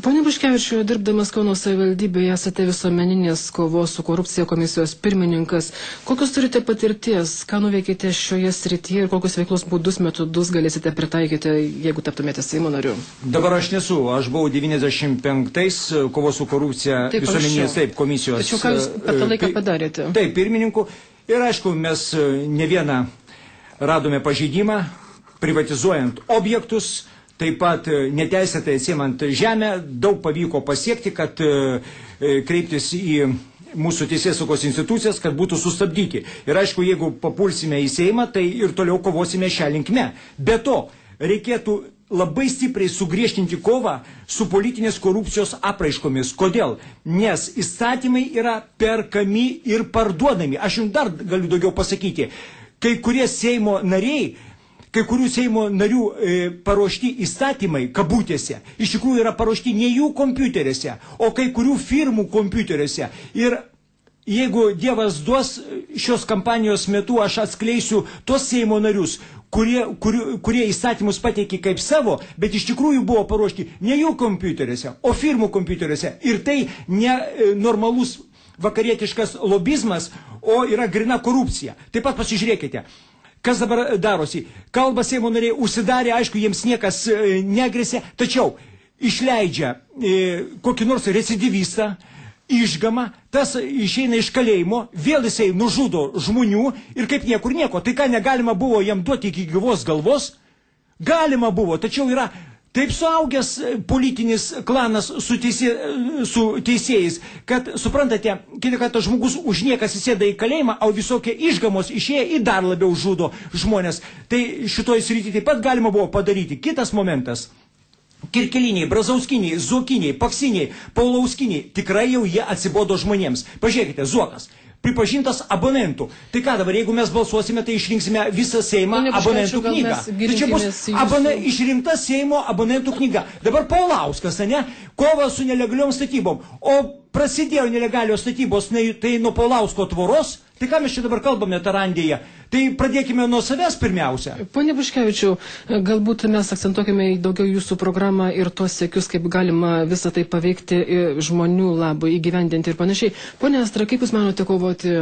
Pone Buškevičiu, dirbdamas Kauno savivaldybėje esate visuomeninės kovos su korupcija komisijos pirmininkas. Kokios turite patirties, ką nuveikite šioje srityje ir kokius veiklos būdus, metodus galėsite pritaikyti, jeigu taptumėte Seimo nariu? Dabar aš nesu, aš buvau 95-ais kovos su korupcija visuomeninės komisijos. Tačiau ką jūs per tą laiką padarėte? Taip, pirmininku. Ir aišku, mes ne vieną radome pažeidimą, privatizuojant objektus. Taip pat neteisėtai atsiimant žemę, daug pavyko pasiekti, kad kreiptis į mūsų teisėsaugos institucijas, kad būtų sustabdyti. Ir aišku, jeigu papulsime į Seimą, tai ir toliau kovosime šią linkmę. Be to, reikėtų labai stipriai sugriežtinti kovą su politinės korupcijos apraiškomis. Kodėl? Nes įstatymai yra perkami ir parduodami. Aš jums dar galiu daugiau pasakyti. Kai kurie Seimo nariai, kai kurių Seimo narių paruošti įstatymai, kabutėse, iš tikrųjų yra paruošti ne jų kompiuteriuose, o kai kurių firmų kompiuteriuose. Ir jeigu Dievas duos, šios kampanijos metu aš atskleisiu tos Seimo narius, kurie įstatymus pateikė kaip savo, bet iš tikrųjų buvo paruošti ne jų kompiuteriuose, o firmų kompiuteriuose. Ir tai ne normalus vakarietiškas lobizmas, o yra grina korupcija. Taip pat pasižiūrėkite. Kas dabar darosi? Kalba Seimo nariai užsidarė, aišku, jiems niekas negresė, tačiau išleidžia kokį nors recidivistą, išgamą, tas išeina iš kalėjimo, vėl jisai nužudo žmonių ir kaip niekur nieko. Tai ką negalima buvo jam duoti iki gyvos galvos? Galima buvo, tačiau yra taip suaugęs politinis klanas su teisėjais, kad, suprantate, kitą kartą žmogus už niekas įsėda į kalėjimą, o visokie išgamos išėję ir dar labiau žudo žmonės. Tai šitoj srity taip pat galima buvo padaryti. Kitas momentas. Kirkeliniai, Brazauskiniai, Zuokiniai, Paksiniai, Paulauskiniai, tikrai jau jie atsibodo žmonėms. Pažiūrėkite, Zuokas. Pripažintas abonentų. Tai ką dabar, jeigu mes balsuosime, tai išrinksime visą Seimą abonentų knygą. Tai čia bus išrinkta Seimo abonentų knyga. Dabar Paulauskas, ne? Kova su nelegaliom statybom. O prasidėjo nelegalios statybos, tai nuo Paulausko tvoros. Tai ką mes čia dabar kalbame Tarandėje? Tai pradėkime nuo savęs pirmiausia. Pone Buškevičiau, galbūt mes akcentuokime daugiau jūsų programą ir tos siekius, kaip galima visą tai paveikti žmonių labui, įgyvendinti ir panašiai. Pone Astra, kaip Jūs manote kovoti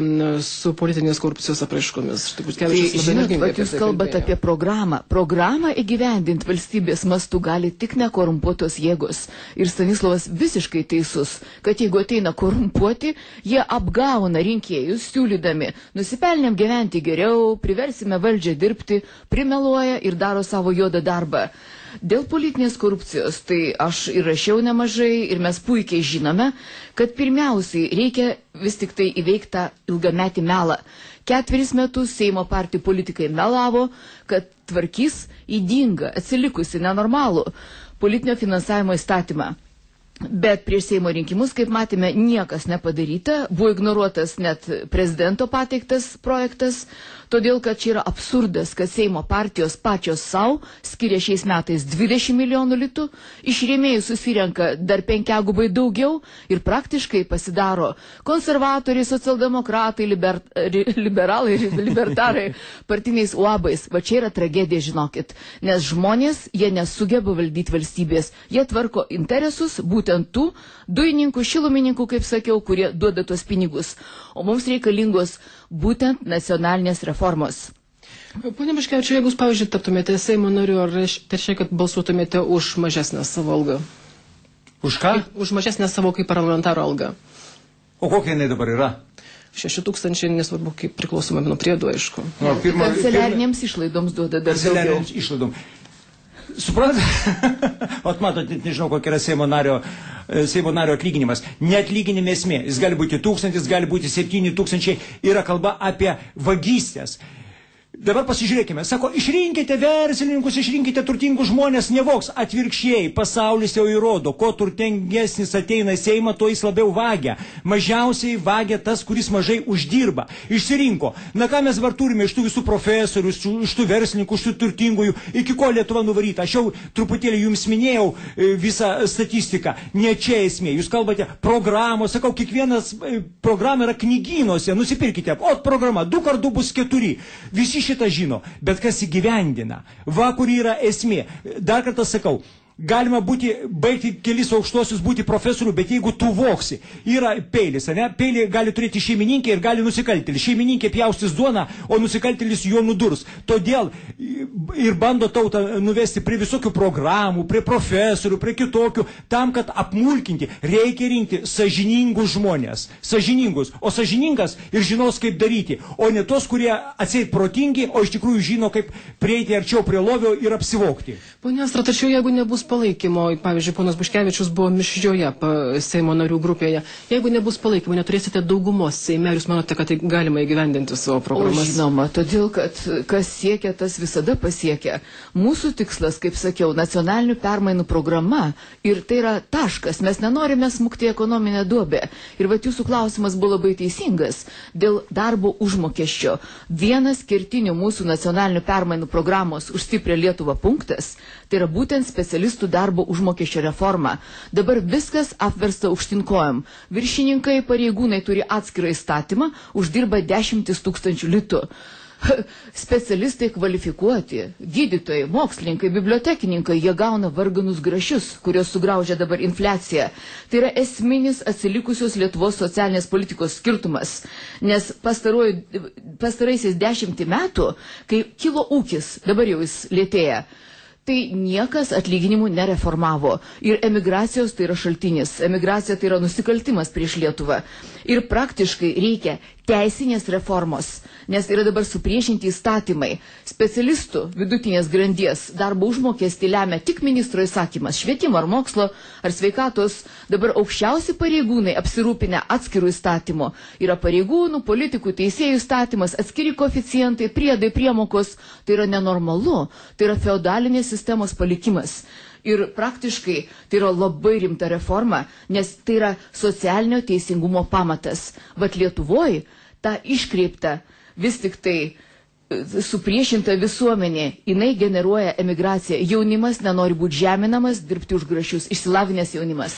su politinės korupcijos apraiškomis? Žinot, Jūs kalbate apie programą. Programą įgyvendinti valstybės mastu gali tik nekorumpuotos jėgos. Ir Stanislavas visiškai teisus, kad jeigu ateina korumpuoti, jie apgauna rinkėjus, siūlydami, nusipelnėm gyventi geriau, priversime valdžią dirbti, primeluoja ir daro savo juodą darbą. Dėl politinės korupcijos, tai aš ir rašiau nemažai ir mes puikiai žinome, kad pirmiausiai reikia vis tik tai įveikti tą ilgametį melą. 4 metus Seimo partijų politikai melavo, kad tvarkys ydingą, atsilikusi, nenormalų politinio finansavimo įstatymą. Bet prieš Seimo rinkimus, kaip matėme, niekas nepadaryta, buvo ignoruotas net prezidento pateiktas projektas, todėl kad čia yra absurdas, kad Seimo partijos pačios savo skiria šiais metais 20 milijonų litų, iš rėmėjų susirenka dar 5 gubai daugiau ir praktiškai pasidaro konservatoriai, socialdemokratai, liberalai ir libertarai partiniais uabais. Va čia yra tragedija, žinokit, nes žmonės, jie nesugeba valdyti valstybės, jie tvarko interesus būtent tų dujininkų, šilumininkų, kaip sakiau, kurie duoda tuos pinigus. O mums reikalingos būtent nacionalinės reformos. Pone Buškevičiau, jeigu Jūs, pavyzdžiui, taptumėte Seimo nariu, ar tai reiškia, kad balsuotumėte už mažesnę savo algą? Už ką? Už mažesnę savo kaip parlamentaro algą. O kokia jinai dabar yra? 6,000, nesvarbu, kaip priklausomai nuo priedų, aišku. Kanceliarinėms išlaidoms duoda dar daugiau. Kanceliarinėms išlaidom. Suprantate? Ot matot, nežinau, kokia yra Seimo nario atlyginimas. Neatlyginime esmė. Jis gali būti 1000, jis gali būti 7000. Yra kalba apie vagystės. Dabar pasižiūrėkime, sako, išrinkite verslininkus, išrinkite turtingus žmonės, nevoks. Atvirkščiai, pasaulis jau įrodo, kuo turtingesnis ateina į Seimą, tuo jis labiau vagia. Mažiausiai vagia tas, kuris mažai uždirba. Išsirinko. Na ką mes dabar turime iš tų visų profesorių, iš tų verslininkų, iš tų turtingųjų, iki ko Lietuva nuvaryta. Aš jau truputėlį jums minėjau visą statistiką. Ne čia esmė. Jūs kalbate programos, sakau, kiekvienas programa yra knygynuose, nusipirkite. O programa 2x2 bus 4. Visi šitą žino, bet kas įgyvendina, va kur yra esmė. Dar kartą sakau, galima baigti kelis aukštosius, būti profesorių, bet jeigu tu voksi, yra peilis, ne? Peilį gali turėti šeimininkė ir gali nusikaltėlis. Šeimininkė pjaustys duoną, o nusikaltėlis juo nudurs. Todėl ir bando tautą nuvesti prie visokių programų, prie profesorių, prie kitokių, tam, kad apmulkinti, reikia rinkti sąžiningus žmonės. Sąžiningus. O sąžiningas ir žinos, kaip daryti. O ne tos, kurie atseit protingi, o iš tikrųjų žino, kaip prieiti arčiau prie lovio ir apsivogti. Pone Astra, tačiau jeigu nebus palaikymo, pavyzdžiui, ponas Buškevičius buvo mišrioje Seimo narių grupėje, jeigu nebus palaikymo, neturėsite daugumos Seime, jūs manote, kad tai galima įgyvendinti savo programas? O žinoma, todėl, kad kas siekia, tas visada pasiekia. Mūsų tikslas, kaip sakiau, nacionalinių permainų programa ir tai yra taškas. Mes nenorime smukti ekonominę duobę. Ir vat jūsų klausimas buvo labai teisingas. Dėl darbo užmokesčio. Vienas kertinių mūsų nacionalinių permainų programos už stiprią Lietuvą punktas, tai yra būtent specialistų darbo užmokesčio reforma. Dabar viskas apversta aukštinkojam. Viršininkai, pareigūnai turi atskirą įstatymą, uždirba 10 000 litų. Specialistai kvalifikuoti, gydytojai, mokslininkai, bibliotekininkai, jie gauna varganus grašius, kurios sugraužia dabar infliacija. Tai yra esminis atsilikusios Lietuvos socialinės politikos skirtumas, nes pastaraisiais 10 metų, kai kilo ūkis, dabar jau jis lėtėja, tai niekas atlyginimų nereformavo. Ir emigracijos tai yra šaltinis. Emigracija tai yra nusikaltimas prieš Lietuvą. Ir praktiškai reikia teisinės reformos, nes yra dabar supriešinti įstatymai. Specialistų vidutinės grandies darbo užmokestį lemia tik ministro įsakymas, švietimo ar mokslo ar sveikatos. Dabar aukščiausi pareigūnai apsirūpinę atskirų įstatymų. Yra pareigūnų, politikų, teisėjų įstatymas, atskiri koeficientai, priedai, priemokos. Tai yra nenormalu. Tai yra feodalinės sistemos palikimas. Ir praktiškai tai yra labai rimta reforma, nes tai yra socialinio teisingumo pamatas. Vat Lietuvoje ta iškreipta, vis tik tai supriešinta visuomenė, jinai generuoja emigraciją. Jaunimas nenori būti žeminamas, dirbti už grašius, išsilavinęs jaunimas.